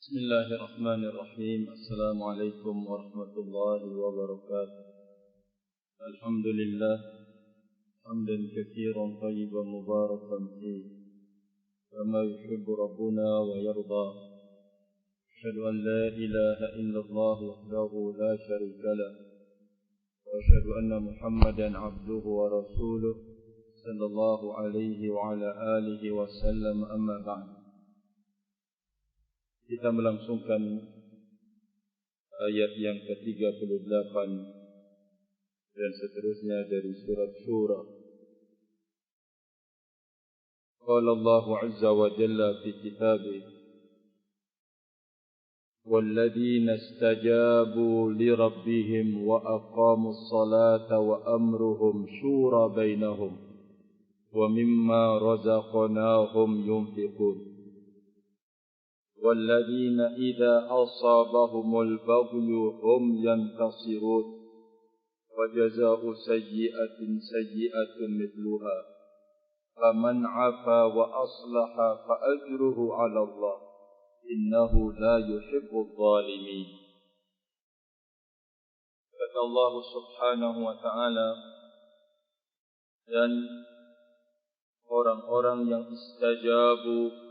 Bismillahirrahmanirrahim. Assalamualaikum warahmatullahi wabarakatuh. Alhamdulillah hamdan katsiran thayyiban mubarakan fihi kama yuhibbu rabbuna wa yarda. Asyhadu an la ilaha illallah wahdahu la syarika lah wa asyhadu anna Muhammadan abduhu wa rasuluh sallallahu alaihi wa ala alihi wa sallam, amma ba'd. Kita melangsungkan ayat yang ke-38 dan seterusnya dari surat Syura. Qala Allah azza wa jalla fi kitabih, وَالَّذِينَ اسْتَجَابُوا لِرَبِّهِمْ وَأَقَامُوا الصَّلَاةَ وَأَمْرُهُمْ شُورَى بَيْنَهُمْ وَمِمَّا رَزَقْنَاهُمْ يُنْفِقُونَ وَالَّذِينَ إِذَا أَصَابَهُمُ الْبَغْيُ هُمْ يَنْتَصِرُونَ وَجَزَاءُ سَيِّئَةٍ سَيِّئَةٌ مِثْلُهَا فَمَنْ عَفَا وَأَصْلَحَ فَأَجْرُهُ عَلَى اللَّهِ إِنَّهُ لَا يُحِبُّ الظَّالِمِينَ. Kata Allah Subhanahu wa ta'ala, dan orang-orang yang istajabu,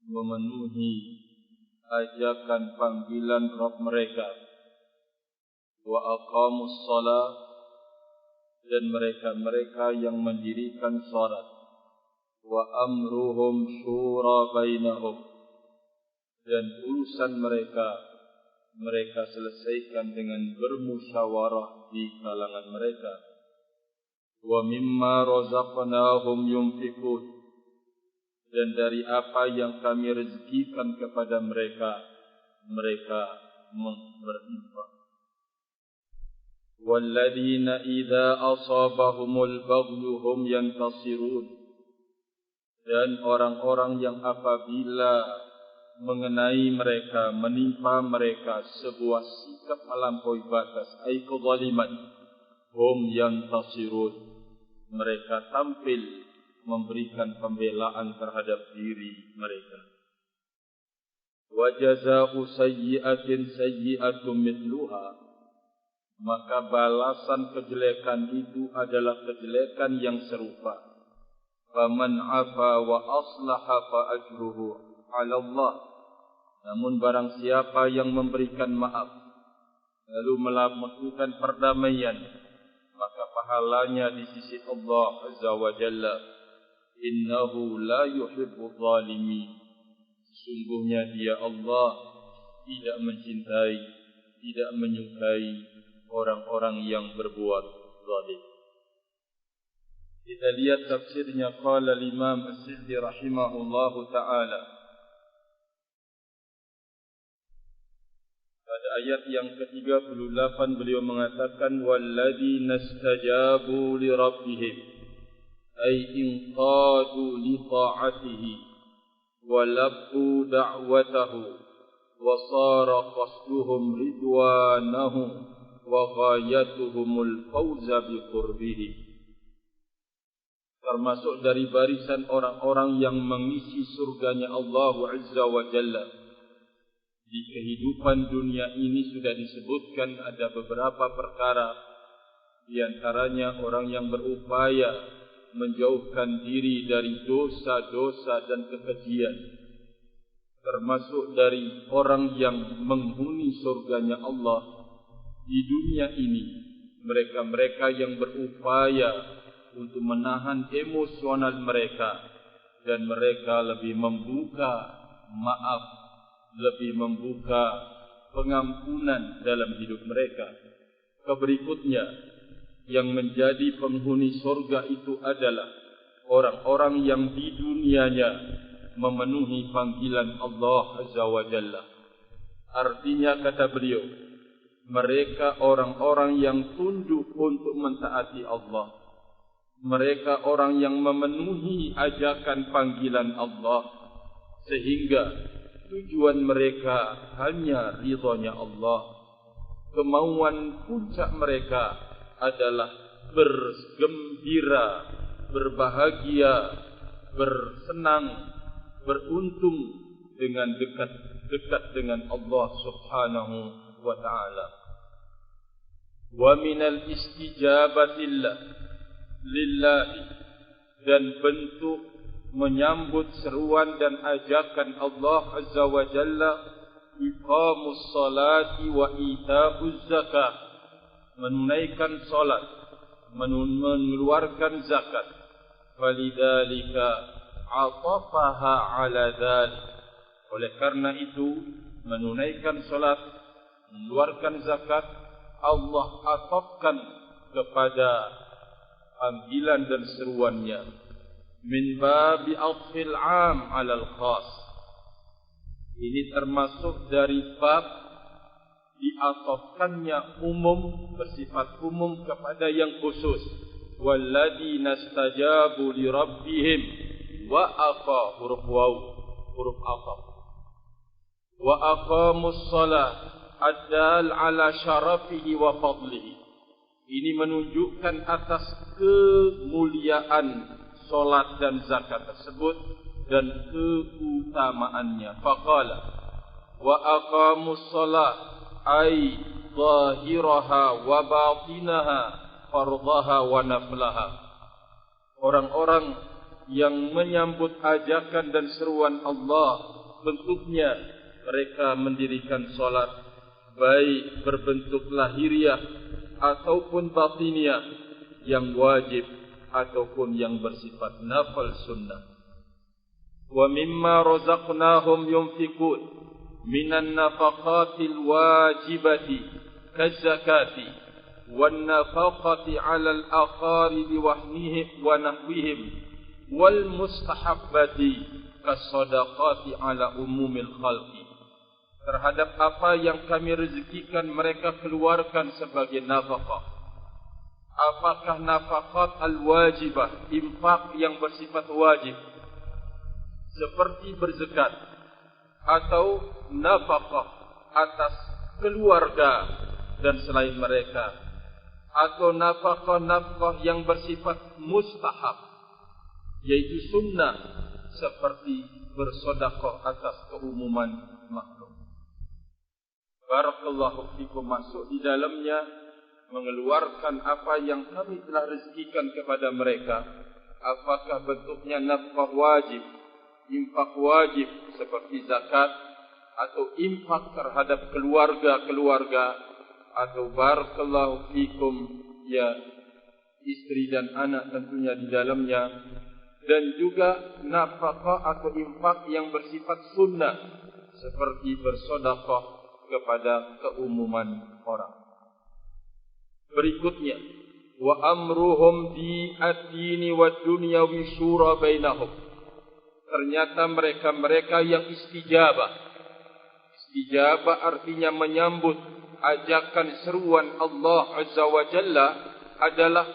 memenuhi ajakan panggilan Rabb mereka, wa aqamus shalah, dan mereka yang mendirikan salat, wa amruhum syura bainahum, dan urusan mereka selesaikan dengan bermusyawarah di kalangan mereka, wa mimma razaqnahum yunfiqun, dan dari apa yang kami rezekikan kepada mereka berinfak. Walladzina idza asabahumul baghyu hum yantasirun, dan orang-orang yang apabila mengenai mereka, menimpa mereka sebuah sikap melampaui batas, ai kezaliman, hum yantasirun, mereka tampil memberikan pembelaan terhadap diri mereka. Wa jazaa'u sayyi'atin sayyi'atun mithluha, maka balasan kejelekan itu adalah kejelekan yang serupa. Faman 'afa wa aslaha fa ajruhu 'ala Allah. Namun barang siapa yang memberikan maaf lalu melakukan perdamaian, maka pahalanya di sisi Allah Azza wa Jalla. Innahu la yuhibbu zalimin. Sungguhnya dia Allah tidak mencintai, tidak menyukai orang-orang yang berbuat zalim. Kita lihat tafsirnya, qala al-Imam As-Sa'di rahimahullahu ta'ala. Pada ayat yang ke-38 beliau mengatakan, walladzina istajabu li rabbihim, ay inqadu li ta'atihi wa labbu da'watahu wa sara qasduhum ridwanahu wa ghayatuhumul fawza bi qurbihi. Termasuk dari barisan orang-orang yang mengisi surganya Allah Azza wa Jalla. Di kehidupan dunia ini sudah disebutkan ada beberapa perkara, di antaranya orang yang berupaya menjauhkan diri dari dosa-dosa dan kekejian, termasuk dari orang yang menghuni surganya Allah di dunia ini, mereka-mereka yang berupaya untuk menahan emosional mereka, dan mereka lebih membuka maaf, lebih membuka pengampunan dalam hidup mereka. Berikutnya, yang menjadi penghuni surga itu adalah orang-orang yang di dunianya memenuhi panggilan Allah Azza wa Jalla. Artinya, kata beliau, mereka orang-orang yang tunduk untuk mentaati Allah. Mereka orang yang memenuhi ajakan panggilan Allah, sehingga tujuan mereka hanya ridhonya Allah. Kemauan puncak mereka adalah bergembira, berbahagia, bersenang, beruntung dengan dekat dekat dengan Allah Subhanahu wa ta'ala. Wa minal istijabatillah lillahi, dan bentuk menyambut seruan dan ajakan Allah Azza wa Jalla, iqamus salati wa ita'uz zakat, menunaikan salat, mengeluarkan zakat. Falidhalika atafaha ala dhalik, oleh karena itu menunaikan salat, mengeluarkan zakat, Allah atafkan kepada panggilan dan seruannya. Min babi atfil am alal khas, ini termasuk dari bab diatafkannya umum, bersifat umum kepada yang khusus. Walladzina stajabu li rabbihim wa aqa, huruf waw, huruf ataf. Wa aqamus salat adal ala syarafihi wa fadlihi, ini menunjukkan atas kemuliaan solat dan zakat tersebut dan keutamaannya. Faqala wa aqamus salat ay zahiraha wa batinaha, fardhaha wa naflaha. Orang-orang yang menyambut ajakan dan seruan Allah, bentuknya mereka mendirikan salat, baik berbentuk lahiriah ataupun batiniah, yang wajib ataupun yang bersifat nafal sunnah. Wa mimma razaqnahum yunfikun minan nafaqatil wajibati kazakati wan nafaqati 'alal aqaribi wa nahwihim wal mustahabbati kasadaqati 'ala umumil khalqi, terhadap apa yang kami rezekikan mereka keluarkan sebagai nafaqah. Apakah nafaqat al-wajibah, infak yang bersifat wajib seperti berzakat, atau nafaqah atas keluarga dan selain mereka, atau nafaqah yang bersifat mustahab, yaitu sunnah seperti bersedekah atas keumuman makhluk. Barakallahu fikum, masuk di dalamnya mengeluarkan apa yang kami telah rezekikan kepada mereka. Apakah bentuknya nafkah wajib, infak wajib seperti zakat, atau infak terhadap keluarga-keluarga, atau barakallahu fikum ya istri dan anak tentunya di dalamnya, dan juga nafkah atau infak yang bersifat sunnah seperti bersedekah kepada keumuman orang. Berikutnya, wa amruhum bi ad-dini wa dunyawi syura bainahum, ternyata mereka-mereka yang istijabah. Istijabah artinya menyambut ajakan seruan Allah Azza wa Jalla adalah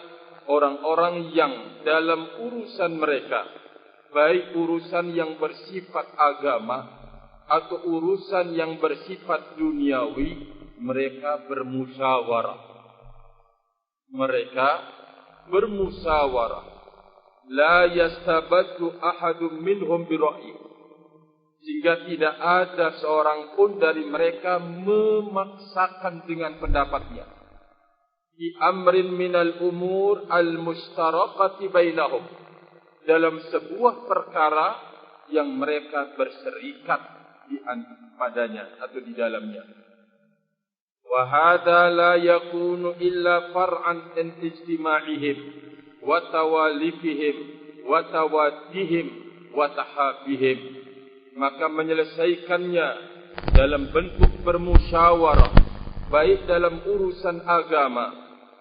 orang-orang yang dalam urusan mereka, baik urusan yang bersifat agama atau urusan yang bersifat duniawi, mereka bermusyawarah. Mereka bermusyawarah. La yastabaddu ahadun minhum bira'yi, sehingga tidak ada seorang pun dari mereka memaksakan dengan pendapatnya. Di amrin minal umur al-mustarakati bainahum, dalam sebuah perkara yang mereka berserikat padanya atau di dalamnya. Wa hadza la yakunu illa far'an an ijtima'ihim wa tawalifihim wa tawaddihim wa tahabihim, maka menyelesaikannya dalam bentuk bermusyawarah, baik dalam urusan agama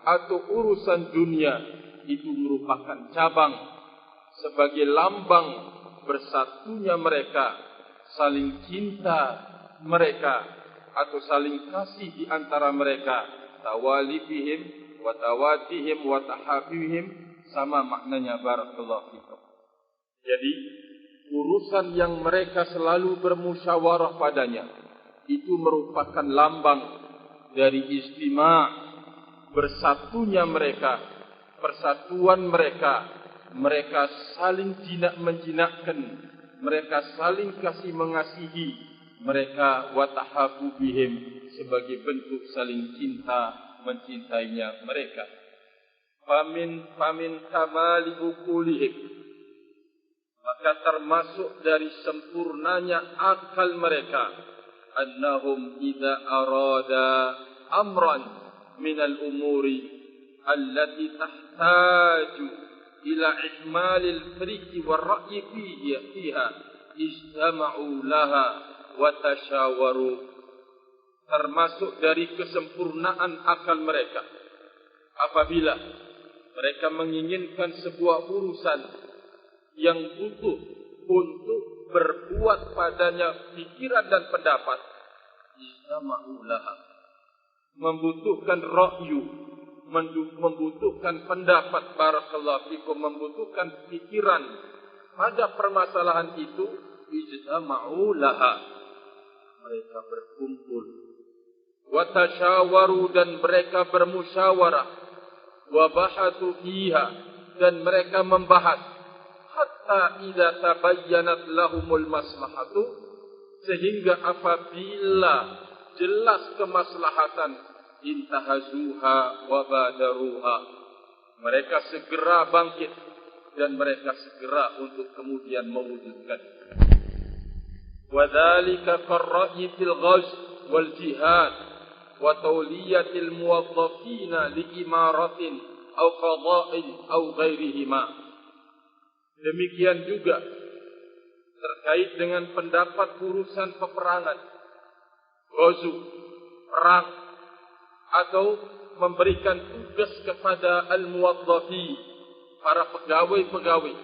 atau urusan dunia, itu merupakan cabang sebagai lambang bersatunya mereka, saling cinta mereka atau saling kasih di antara mereka. Tawalifihim wa tawadihim wa tahabihim sama maknanya, barakallahu fikum. Jadi urusan yang mereka selalu bermusyawarah padanya itu merupakan lambang dari istima', bersatunya mereka, persatuan mereka. Mereka saling jinak menjinakkan, mereka saling kasih mengasihi mereka wa tahabu bihim sebagai bentuk saling cinta mencintainya mereka. Famin kamali uqulihim, maka termasuk dari sempurnanya akal mereka, annahum idza arada amran minal umuri allati tahtaju ila ihmalil firqi war ra'yi fiha ijtama'u laha wa tashawaru. Termasuk dari kesempurnaan akal mereka, apabila mereka menginginkan sebuah urusan yang butuh untuk berbuat padanya pikiran dan pendapat, ijtama'u laha, membutuhkan ra'yu, membutuhkan pendapat, barakallahu fikum, membutuhkan pikiran pada permasalahan itu, ijtama'u laha, mereka berkumpul, wa tashawaru, dan mereka bermusyawarah, wa bahathu fiha, dan mereka membahas, hatta idza tabayyanat lahumul maslahatu, sehingga apabila jelas kemaslahatan, intahazuha wa badaruha, mereka segera bangkit dan mereka segera untuk kemudian mewujudkan. Wa dzalika qarra'i fil ghazw wal jihad wa tawliyatil muwazzafina li imaratin aw qada'in aw ghairihima. Demikian juga terkait dengan pendapat urusan peperangan, ghazw, perang, atau memberikan tugas kepada al-muwadzafi, para pegawai-pegawai,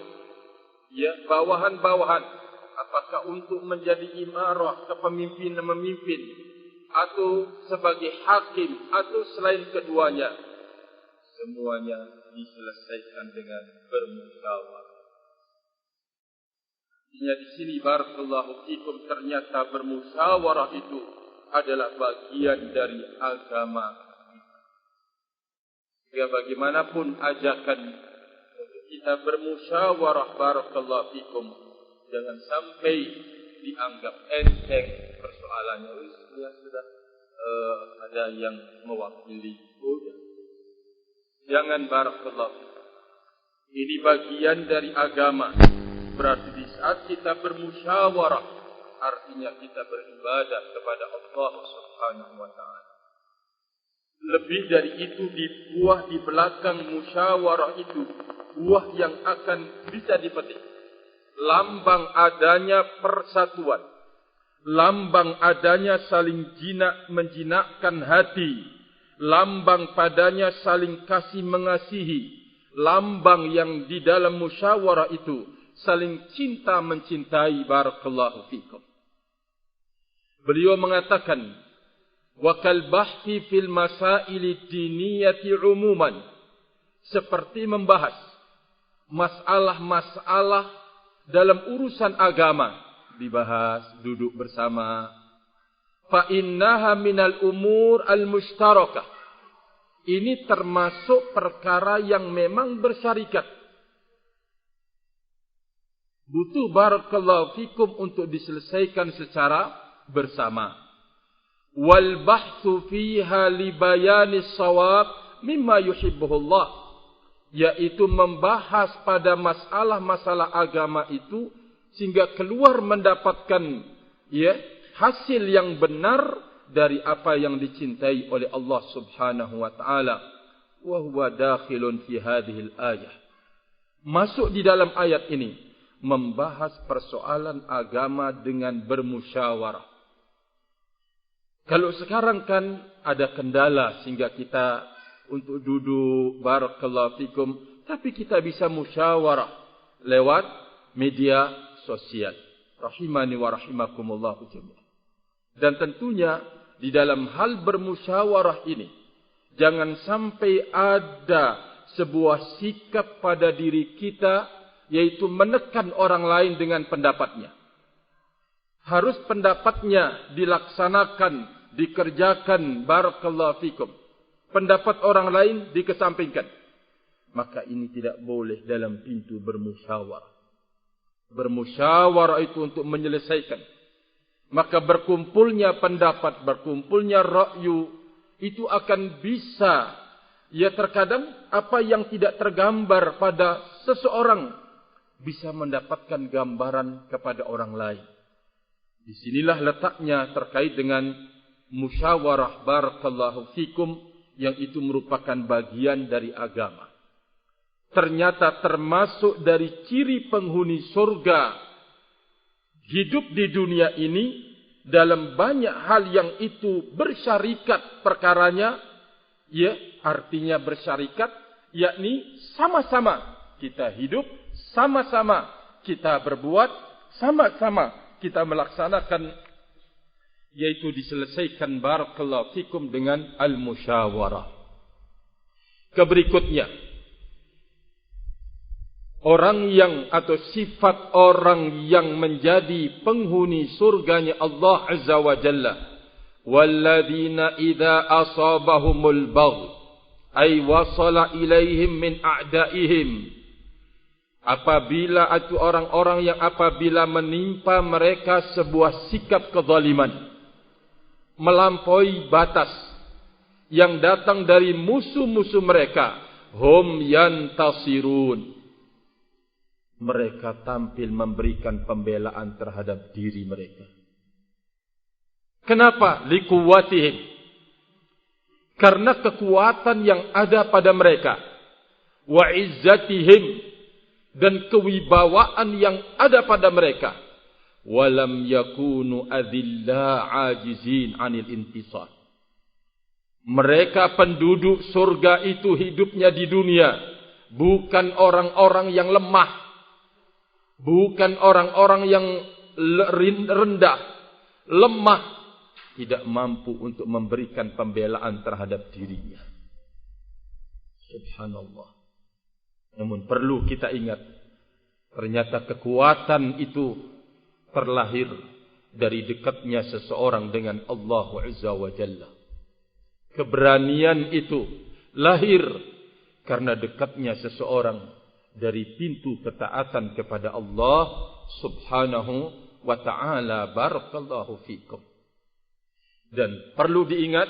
ya, bawahan-bawahan, apakah untuk menjadi imarah, kepemimpinan, memimpin, atau sebagai hakim, atau selain keduanya, semuanya diselesaikan dengan bermusyawarah. Di sini barakallahu fikum, ternyata bermusyawarah itu adalah bagian dari agama. Ya, bagaimanapun ajakan untuk kita bermusyawarah, barakallahu fikum, jangan sampai dianggap enteng persoalannya. Ya sudah, ada yang mewakili. Jangan, barakallahu fikum. Ini bagian dari agama. Berarti di saat kita bermusyawarah, artinya kita beribadah kepada Allah Subhanahu wa ta'ala. Lebih dari itu, buah di belakang musyawarah itu, buah yang akan bisa dipetik. Lambang adanya persatuan, lambang adanya saling menjinakkan hati, lambang padanya saling kasih mengasihi, lambang yang di dalam musyawarah itu saling cinta mencintai, barakallahu fikum. Beliau mengatakan, wa kal bahthi fil masail diniyati umuman, seperti membahas masalah-masalah dalam urusan agama, dibahas duduk bersama. Fa innaha minal umur al mushtarakah, ini termasuk perkara yang memang bersyarikat, butuh, barakallahu fikum, untuk diselesaikan secara bersama. Wal bahthu fiha li bayanis shawab mimma yuhibbuhullah, yaitu membahas pada masalah-masalah agama itu sehingga keluar mendapatkan, ya, hasil yang benar dari apa yang dicintai oleh Allah Subhanahu wa taala. Wa huwa dakhilun fi hadhil ayah, masuk di dalam ayat ini, membahas persoalan agama dengan bermusyawarah. Kalau sekarang kan ada kendala sehingga kita untuk duduk, barakallahu fikum, tapi kita bisa musyawarah lewat media sosial. Rahimani wa rahimakumullah jami'an. Dan tentunya di dalam hal bermusyawarah ini, jangan sampai ada sebuah sikap pada diri kita, yaitu menekan orang lain dengan pendapatnya. Harus pendapatnya dilaksanakan, dikerjakan, barakallahu fikum. Pendapat orang lain dikesampingkan. Maka ini tidak boleh dalam pintu bermusyawarah. Bermusyawarah itu untuk menyelesaikan maka berkumpulnya pendapat, berkumpulnya ra'yu, itu akan bisa, ya terkadang apa yang tidak tergambar pada seseorang bisa mendapatkan gambaran kepada orang lain. Disinilah letaknya terkait dengan musyawarah barakallahu fikum, yang itu merupakan bagian dari agama. Ternyata termasuk dari ciri penghuni surga hidup di dunia ini dalam banyak hal yang itu bersyarikat perkaranya, ya artinya bersyarikat, yakni sama-sama kita hidup, sama-sama kita berbuat, sama-sama kita melaksanakan, yaitu diselesaikan barakallahu fikum dengan al-musyawarah. Keberikutnya, orang yang atau sifat orang yang menjadi penghuni surganya Allah Azza wa Jalla, walladzina idza asabahumul bagh ay wasala ilaihim min a'daihim, apabila itu orang-orang yang apabila menimpa mereka sebuah sikap kezaliman, melampaui batas yang datang dari musuh-musuh mereka, hum yantasirun, mereka tampil memberikan pembelaan terhadap diri mereka. Kenapa? Likuwatihim, karena kekuatan yang ada pada mereka, wa izzatihim, dan kewibawaan yang ada pada mereka, walam yakunu adilla ajizin anil intisar. Mereka penduduk surga itu hidupnya di dunia bukan orang-orang yang lemah, bukan orang-orang yang rendah, lemah, tidak mampu untuk memberikan pembelaan terhadap dirinya. Subhanallah. Namun perlu kita ingat, ternyata kekuatan itu terlahir dari dekatnya seseorang dengan Allah Azza wa Jalla. Keberanian itu lahir karena dekatnya seseorang dari pintu ketaatan kepada Allah Subhanahu wa ta'ala. Barakallahu fikum. Dan perlu diingat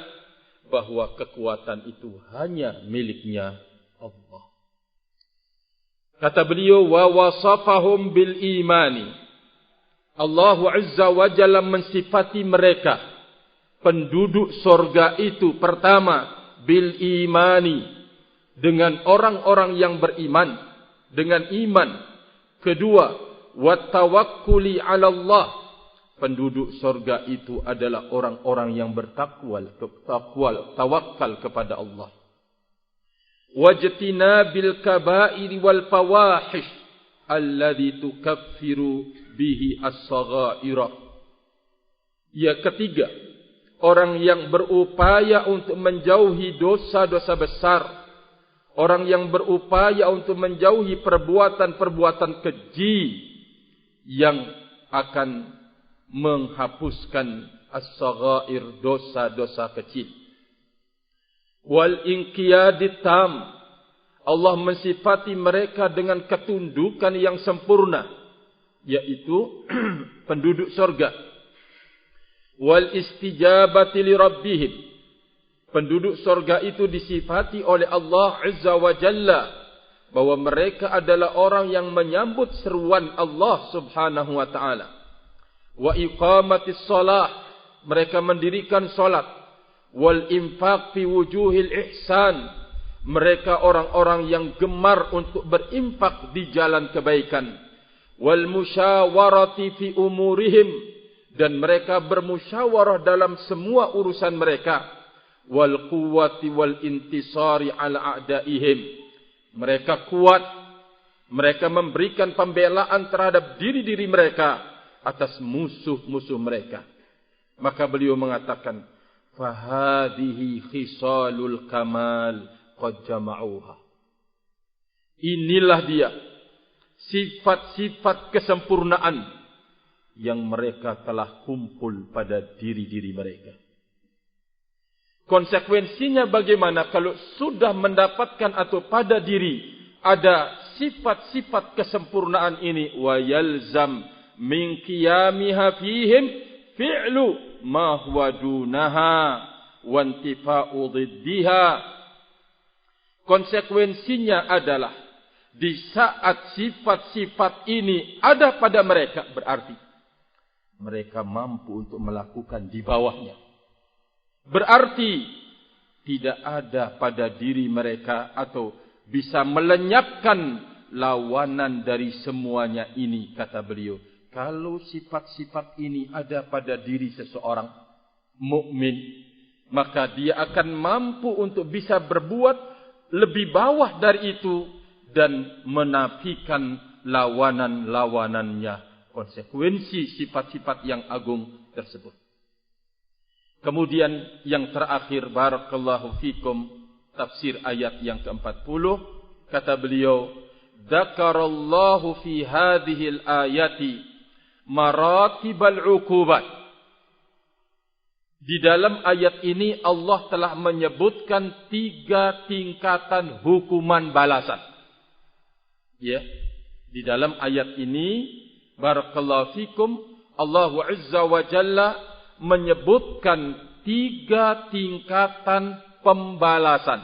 bahwa kekuatan itu hanya miliknya Allah. Kata beliau, wa wasafahum bil imani. Allah Azza wa Jalla mensifati mereka, penduduk surga itu, pertama bil imani, dengan orang-orang yang beriman, dengan iman. Kedua, wa tawakkuli 'ala Allah. Penduduk surga itu adalah orang-orang yang bertakwal, tawakal kepada Allah. Wajtinabil kaba'iri wal fawahish alladhi tukaffiru bihi as-saghaira. Ya, ketiga, orang yang berupaya untuk menjauhi dosa-dosa besar, orang yang berupaya untuk menjauhi perbuatan-perbuatan keji yang akan menghapuskan as-saghair, dosa-dosa kecil. Wal inqiyadit tam, Allah mensifati mereka dengan ketundukan yang sempurna, yaitu penduduk surga. Wal istijabati li rabbihim, penduduk surga itu disifati oleh Allah Azza wa Jalla bahwa mereka adalah orang yang menyambut seruan Allah Subhanahu wa ta'ala. Wa iqamatis shalah, mereka mendirikan salat. Wal infaq fi wujuhil ihsan, mereka orang-orang yang gemar untuk berinfak di jalan kebaikan. Wal musyawarati fi umurihim, dan mereka bermusyawarah dalam semua urusan mereka. Wal quwwati wal intisari ala a'daihim, mereka kuat, mereka memberikan pembelaan terhadap diri-diri mereka atas musuh-musuh mereka. Maka beliau mengatakan, fahadihi khisalul kamal qad jama'uha. Inilah dia sifat-sifat kesempurnaan yang mereka telah kumpul pada diri-diri mereka. Konsekuensinya bagaimana kalau sudah mendapatkan atau pada diri ada sifat-sifat kesempurnaan ini, wa yalzam min qiyamiha fihim fi'lu ma huwa dunaha wa intifa'u dhiddiha. Konsekuensinya adalah di saat sifat-sifat ini ada pada mereka, berarti mereka mampu untuk melakukan di bawahnya. Berarti tidak ada pada diri mereka atau bisa melenyapkan lawanan dari semuanya ini, kata beliau. Kalau sifat-sifat ini ada pada diri seseorang mukmin, maka dia akan mampu untuk bisa berbuat lebih bawah dari itu dan menafikan lawanan-lawanannya, konsekuensi sifat-sifat yang agung tersebut. Kemudian yang terakhir, barakallahu fikum, tafsir ayat yang ke-40, kata beliau, dzakarallahu fi hadhil ayati maratibal uqubat. Di dalam ayat ini Allah telah menyebutkan 3 tingkatan hukuman balasan. Ya, di dalam ayat ini barakallahu fikum, Allah Azza wa Jalla menyebutkan 3 tingkatan pembalasan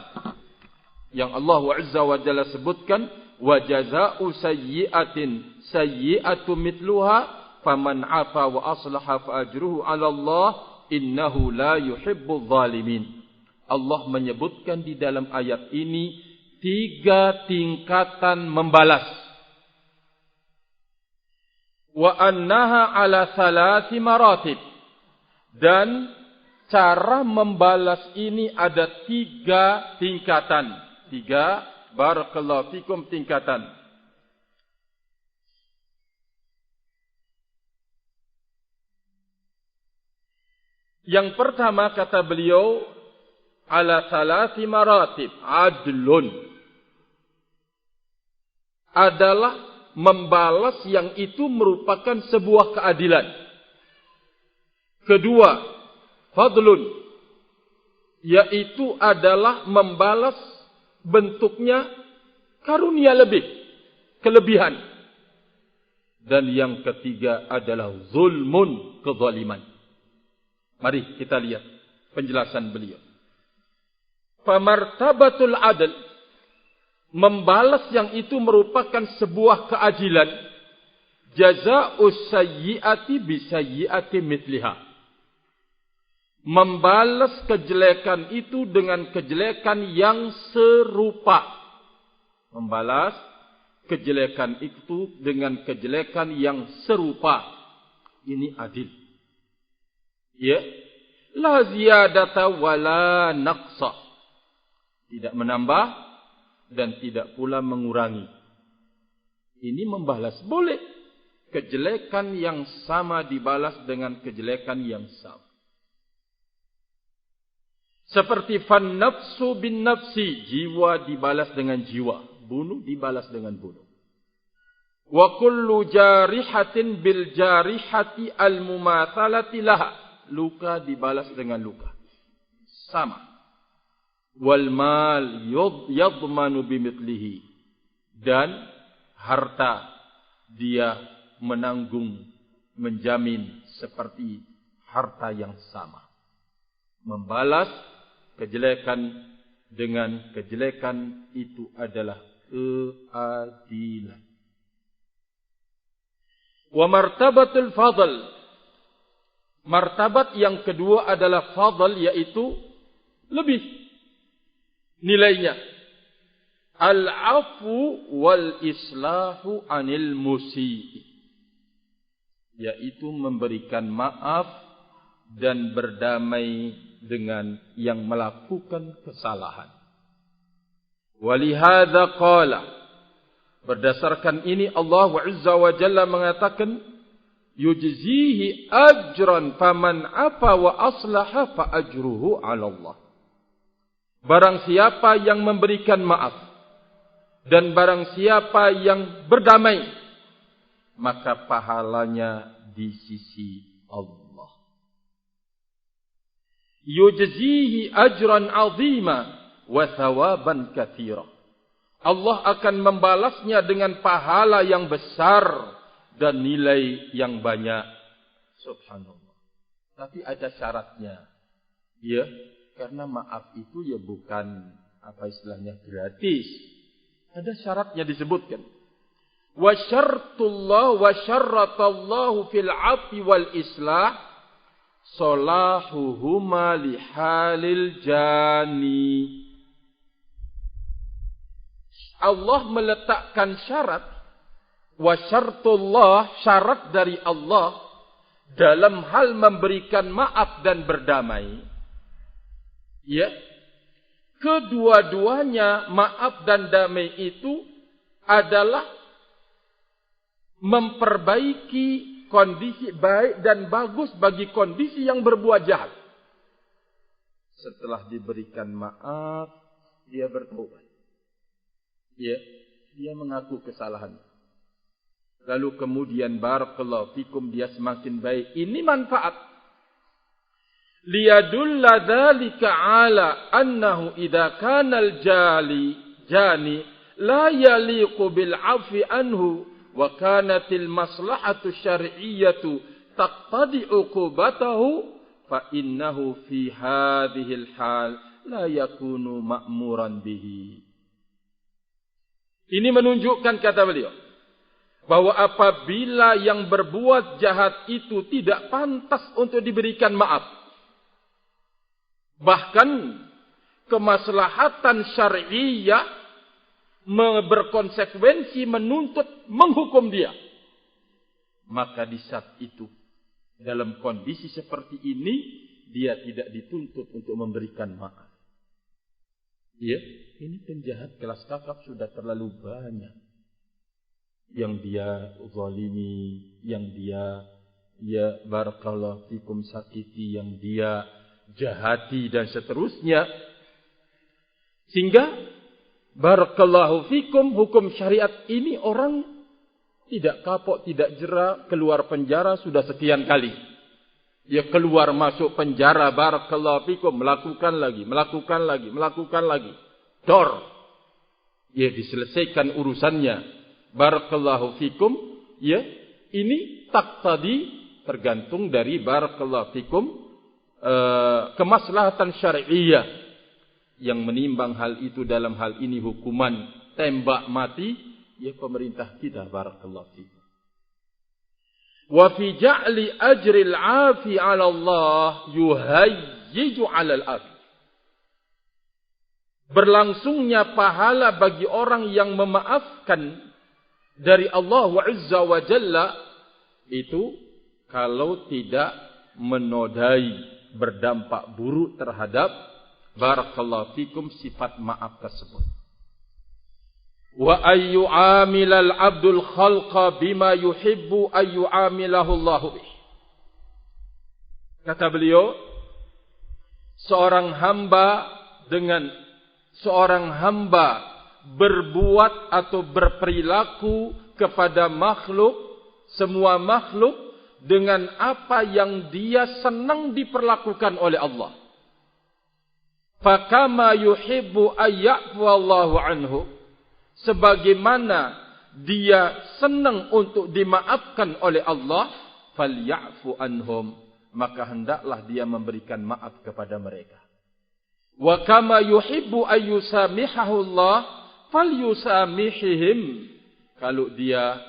yang Allah Azza wa Jalla sebutkan, wa jazaa'u sayyi'atin sayyi'atu mithluha faman 'afa wa aslaha fa ajruhu 'ala Allah innahu la yuhibbul zalimin. Allah menyebutkan di dalam ayat ini 3 tingkatan membalas. Wa annaha 'ala 3 maratib. Dan cara membalas ini ada 3 tingkatan. 3, barakallahu fikum, tingkatan. Yang pertama kata beliau, ala 3 maratib, adlun. Adalah membalas yang itu merupakan sebuah keadilan. Kedua, fadlun, yaitu adalah membalas bentuknya karunia lebih, kelebihan. Dan yang ketiga adalah zulmun, kezaliman. Mari kita lihat penjelasan beliau. Famartabatul adl, membalas yang itu merupakan sebuah keadilan. Jazaa'us sayyi'ati bisayyi'ati mithliha. Membalas kejelekan itu dengan kejelekan yang serupa. Membalas kejelekan itu dengan kejelekan yang serupa. Ini adil. Ya, la ziyadata wala naqsa. Tidak menambah dan tidak pula mengurangi. Ini membalas, boleh. Kejelekan yang sama dibalas dengan kejelekan yang sama. Seperti fan nafsu bin nafsi, jiwa dibalas dengan jiwa, bunuh dibalas dengan bunuh. Wa kullu jarihatin bil jarihati al mumatsalati laha, luka dibalas dengan luka. Sama. Wal mal yadmanu bimithlihi, dan harta dia menanggung, menjamin seperti harta yang sama. Membalas kejelekan dengan kejelekan itu adalah keadilan. Wa martabatul fadl, martabat yang kedua adalah fadl, yaitu lebih nilainya. Al-afu wal islahu anil musii, yaitu memberikan maaf dan berdamai dengan yang melakukan kesalahan. Walihada qala, berdasarkan ini Allah Azza wa Jalla mengatakan, yujzihi ajran faman afa wa aslaha fa ajruhu 'ala Allah. Barang siapa yang memberikan maaf dan barang siapa yang berdamai, maka pahalanya di sisi Allah. Yujzihi ajran 'azima wa thawaban katsira. Allah akan membalasnya dengan pahala yang besar dan nilai yang banyak. Subhanallah. Tapi ada syaratnya. Ya, karena maaf itu ya bukan apa istilahnya gratis. Ada syaratnya disebutkan. Wa syartullah wa syarratallahu fil 'afwi wal islah salahuhuma lihalil jani. Allah meletakkan syarat, wa syartullah, syarat dari Allah dalam hal memberikan maaf dan berdamai. Ya, kedua-duanya maaf dan damai itu adalah memperbaiki kondisi baik dan bagus bagi kondisi yang berbuat jahat. Setelah diberikan maaf, dia bertobat. Ya, dia mengaku kesalahan. Lalu kemudian barakallahu fikum dia semakin baik. Ini manfaat. Liyadulla dzalika ala annahu idza kana al-jani la yaliqu bil 'afwi anhu wa kanatil maslahatu syar'iyyatu taqtadi 'uqubatahu fa innahu fi hadhihi al-hal la yakunu ma'muran bihi. Ini menunjukkan, kata beliau, bahwa apabila yang berbuat jahat itu tidak pantas untuk diberikan maaf, bahkan kemaslahatan syar'iyyah berkonsekuensi menuntut menghukum dia, maka di saat itu dalam kondisi seperti ini dia tidak dituntut untuk memberikan maaf. Ya, ini penjahat kelas kakap sudah terlalu banyak yang dia zalimi, yang dia ya barakallahu fikum sakiti, yang dia jahati dan seterusnya. Sehingga barakallahu fikum hukum syariat ini orang tidak kapok, tidak jera, keluar penjara sudah sekian kali. Ya keluar masuk penjara barakallahu fikum, melakukan lagi. Dor. Ya diselesaikan urusannya. Barakallahu fikum. Ya, ini taqtadi, tergantung dari barakallahu fikum kemaslahatan syar'iyyah yang menimbang hal itu. Dalam hal ini hukuman tembak mati, ya pemerintah kita barakallahu fikum. Wa fi ja'li ajril 'afi 'ala Allah yuhayyiju 'ala al-'afi. Berlangsungnya pahala bagi orang yang memaafkan dari Allah Azza wa Jalla itu kalau tidak menodai, berdampak buruk terhadap barakallahu fikum sifat maaf tersebut. Wa ayyu amilal abdul khalqa bima yuhibbu ayyu amilahu Allah bih. Kata beliau, seorang hamba berbuat atau berperilaku kepada makhluk, semua makhluk dengan apa yang dia senang diperlakukan oleh Allah. Fakama yuhibbu ayyafu Allahu anhu, sebagaimana dia senang untuk dimaafkan oleh Allah, falyafu anhum, maka hendaklah dia memberikan maaf kepada mereka. Wa kama yuhibbu ayyusamihahu Allah, falyusamihihim, kalau dia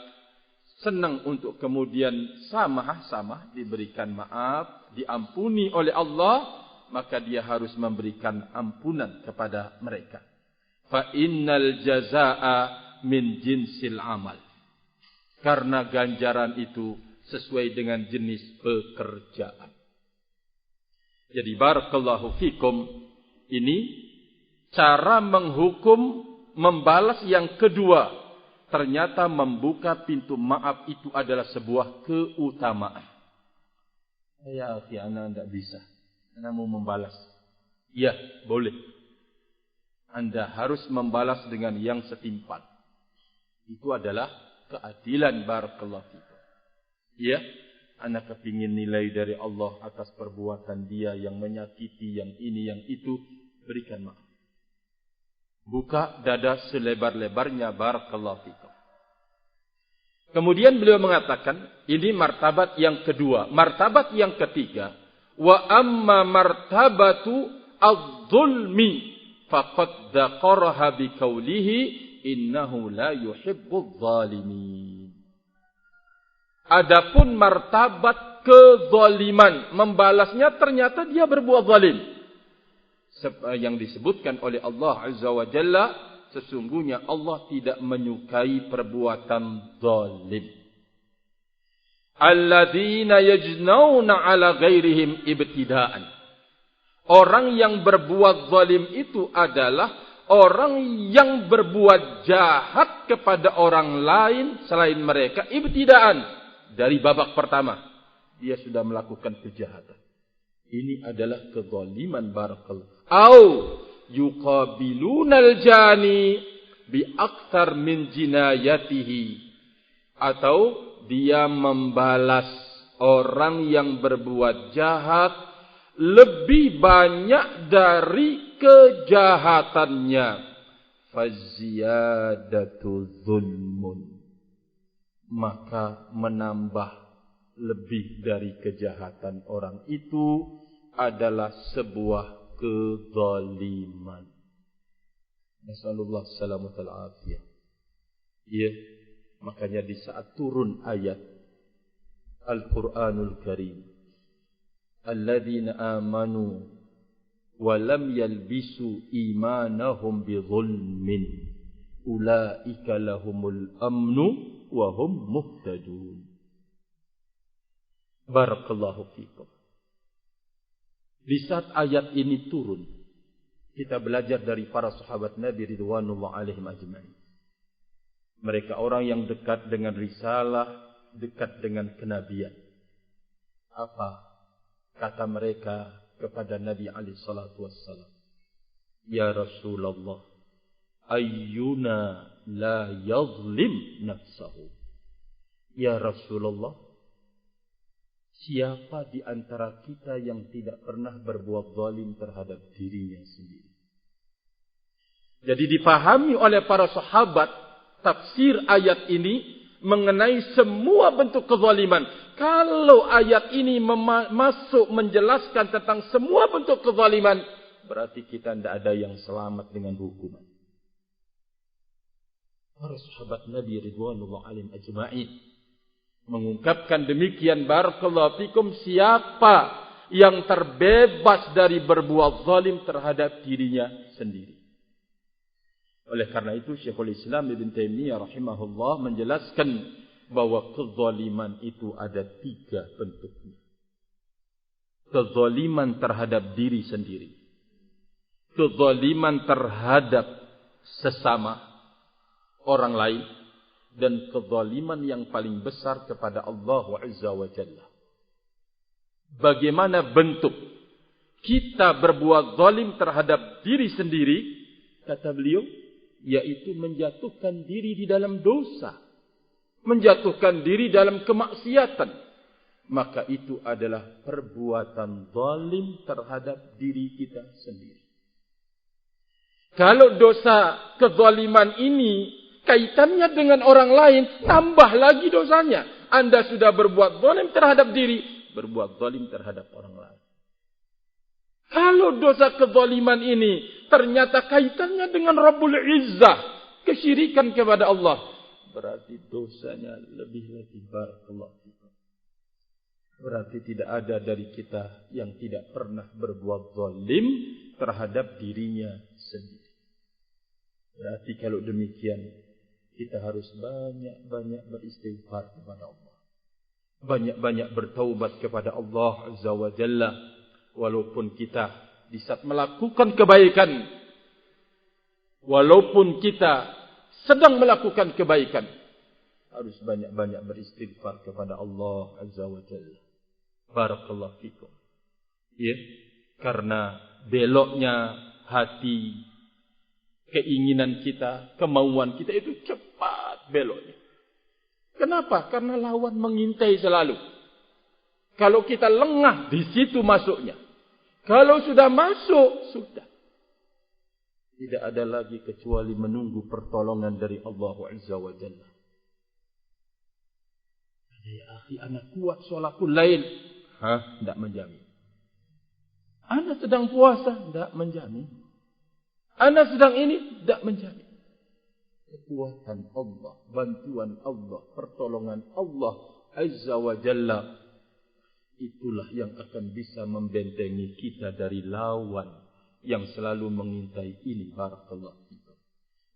senang untuk kemudian samah diberikan maaf, diampuni oleh Allah, maka dia harus memberikan ampunan kepada mereka. Fa innal jazaa'a min jinsil amal. Karena ganjaran itu sesuai dengan jenis pekerjaan. Jadi barakallahu fikum, ini cara menghukum, membalas yang kedua. Ternyata membuka pintu maaf itu adalah sebuah keutamaan. Ya akhi, ana tidak bisa. Anda mau membalas? Ya, boleh. Anda harus membalas dengan yang setimpal. Itu adalah keadilan barakallahu fikum. Ya, Anda kepingin nilai dari Allah atas perbuatan dia yang menyakiti, yang ini, yang itu, berikan maaf. Buka dada selebar-lebarnya barakallahu fikum. Kemudian beliau mengatakan, ini martabat yang kedua. Martabat yang ketiga, Wa amma martabatu adh-dhulmi faqad daqaraha biqaulihi innahu la yuhibbudz zalimin. Adapun martabat kezaliman, membalasnya ternyata dia berbuat zalim. Yang disebutkan oleh Allah Azza wa Jalla, sesungguhnya Allah tidak menyukai perbuatan zalim. Alladzina yajnauna ala ghairihim ibtidaan. Orang yang berbuat zalim itu adalah orang yang berbuat jahat kepada orang lain selain mereka ibtidaan. Dari babak pertama, dia sudah melakukan kejahatan. Ini adalah kezaliman barakallahu. Au yuqabilunal jani bi aktsar min jinayatihi. Atau dia membalas orang yang berbuat jahat lebih banyak dari kejahatannya. Faziyadatu zulmun. Maka menambah lebih dari kejahatan orang itu adalah sebuah kezaliman. Nasallallahu salamata al-afiyah. Ya, makanya di saat turun ayat Al-Quranul Karim, alladzina amanu wa lam yalbisu imanahum bizulmin ulaika lahumul amnu wa hum muhtadun. Barakallahu fikum. Di saat ayat ini turun, kita belajar dari para sahabat Nabi ridwanullah alaihim ajma'in. Mereka orang yang dekat dengan risalah, dekat dengan kenabian. Apa kata mereka kepada Nabi alaihi salatu wassalam? Ya Rasulullah, ayyuna la yazlim nafsahu. Ya Rasulullah, siapa di antara kita yang tidak pernah berbuat zalim terhadap dirinya sendiri? Jadi dipahami oleh para sahabat tafsir ayat ini mengenai semua bentuk kezaliman. Kalau ayat ini masuk menjelaskan tentang semua bentuk kezaliman, berarti kita tidak ada yang selamat dengan hukuman. Para sahabat Nabi ridwanullah alaihim ajma'in mengungkapkan demikian, barakallahu fikum, siapa yang terbebas dari berbuat zalim terhadap dirinya sendiri. Oleh karena itu Syekhul Islam Ibn Taimiyah rahimahullah menjelaskan bahwa kezaliman itu ada 3 bentuknya. Kezaliman terhadap diri sendiri, kezaliman terhadap sesama orang lain, dan kezaliman yang paling besar kepada Allah Azza wa Jalla. Bagaimana bentuk kita berbuat zalim terhadap diri sendiri? Kata beliau, yaitu menjatuhkan diri di dalam dosa, menjatuhkan diri dalam kemaksiatan. Maka itu adalah perbuatan zalim terhadap diri kita sendiri. Kalau dosa kezaliman ini kaitannya dengan orang lain, tambah lagi dosanya. Anda sudah berbuat zalim terhadap diri, berbuat zalim terhadap orang lain. Kalau dosa kezaliman ini ternyata kaitannya dengan Rabbul Izzah, kesyirikan kepada Allah, berarti dosanya lebih lagi. Barakallahu fikum. Berarti tidak ada dari kita yang tidak pernah berbuat zalim terhadap dirinya sendiri. Berarti kalau demikian, kita harus banyak-banyak beristighfar kepada Allah. Banyak-banyak bertaubat kepada Allah Azza wa Jalla. Walaupun kita di saat melakukan kebaikan, walaupun kita sedang melakukan kebaikan, harus banyak-banyak beristighfar kepada Allah Azza wa Jalla. Barakallahu fikum. Ya, karena beloknya hati, keinginan kita, kemauan kita itu cepat beloknya. Kenapa? Karena lawan mengintai selalu. Kalau kita lengah, di situ masuknya. Kalau sudah masuk, sudah. Tidak ada lagi kecuali menunggu pertolongan dari Allah Azza wa Jalla. Ya akhi, anak kuat sholatul lail. Tidak menjamin. Ana sedang puasa, tidak menjamin. Ana sedang ini, tidak menjamin. Kekuatan Allah, bantuan Allah, pertolongan Allah Azza wa Jalla, itulah yang akan bisa membentengi kita dari lawan yang selalu mengintai ini. Barakallahu fikum.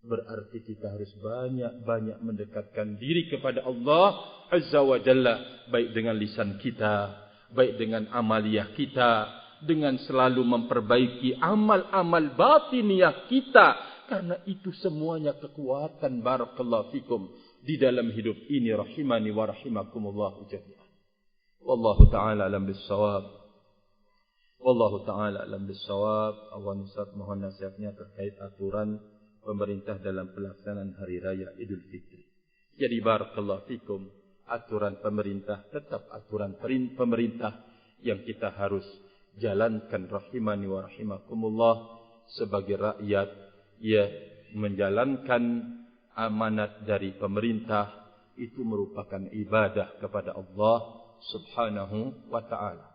Berarti kita harus banyak-banyak mendekatkan diri kepada Allah Azza wa Jalla, baik dengan lisan kita, baik dengan amaliyah kita, dengan selalu memperbaiki amal-amal batiniah kita. Karena itu semuanya kekuatan barakallahu fikum di dalam hidup ini, rahimani wa rahimakumullah jami'an. Wallahu ta'ala alam bis-shawab. Wallahu ta'ala alam bis-shawab. Awan Ustaz mohon nasihatnya terkait aturan pemerintah dalam pelaksanaan hari raya Idul Fitri. Jadi barakallahu fikum, aturan pemerintah tetap aturan pemerintah yang kita harus jalankan, rahimani wa rahimakumullah, sebagai rakyat. Ya, menjalankan amanat dari pemerintah itu merupakan ibadah kepada Allah Subhanahu wa ta'ala.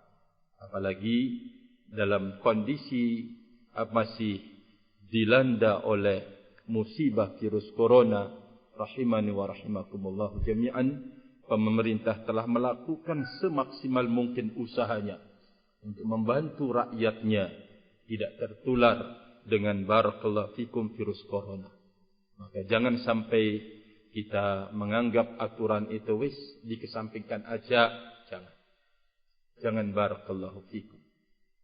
Apalagi dalam kondisi masih dilanda oleh musibah virus corona, rahimani wa rahimakumullah jami'an, pemerintah telah melakukan semaksimal mungkin usahanya untuk membantu rakyatnya tidak tertular dengan barakallahu fikum virus corona. Maka jangan sampai kita menganggap aturan itu wis dikesampingkan aja. Jangan barakallahu fikum.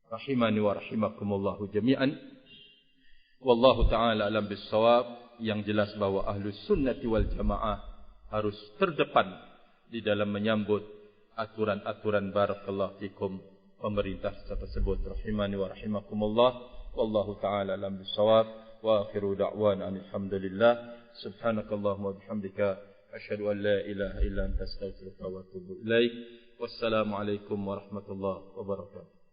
Rahimani wa rahimakumullah jami'an. Wallahu ta'ala alam bis-shawab. Yang jelas bahwa ahlus sunnati wal jamaah harus terdepan di dalam menyambut aturan-aturan barakallahu fikum pemerintah tersebut. Rahimani wa rahimakumullah. Wallahu ta'ala alam bis-shawab. Wa akhiru da'wana alhamdulillah. Subhanakallahumma wa bihamdika asyhadu an la ilaha illa anta astaghfiruka wa atubu ilaik. Wassalamu alaikum warahmatullahi wabarakatuh.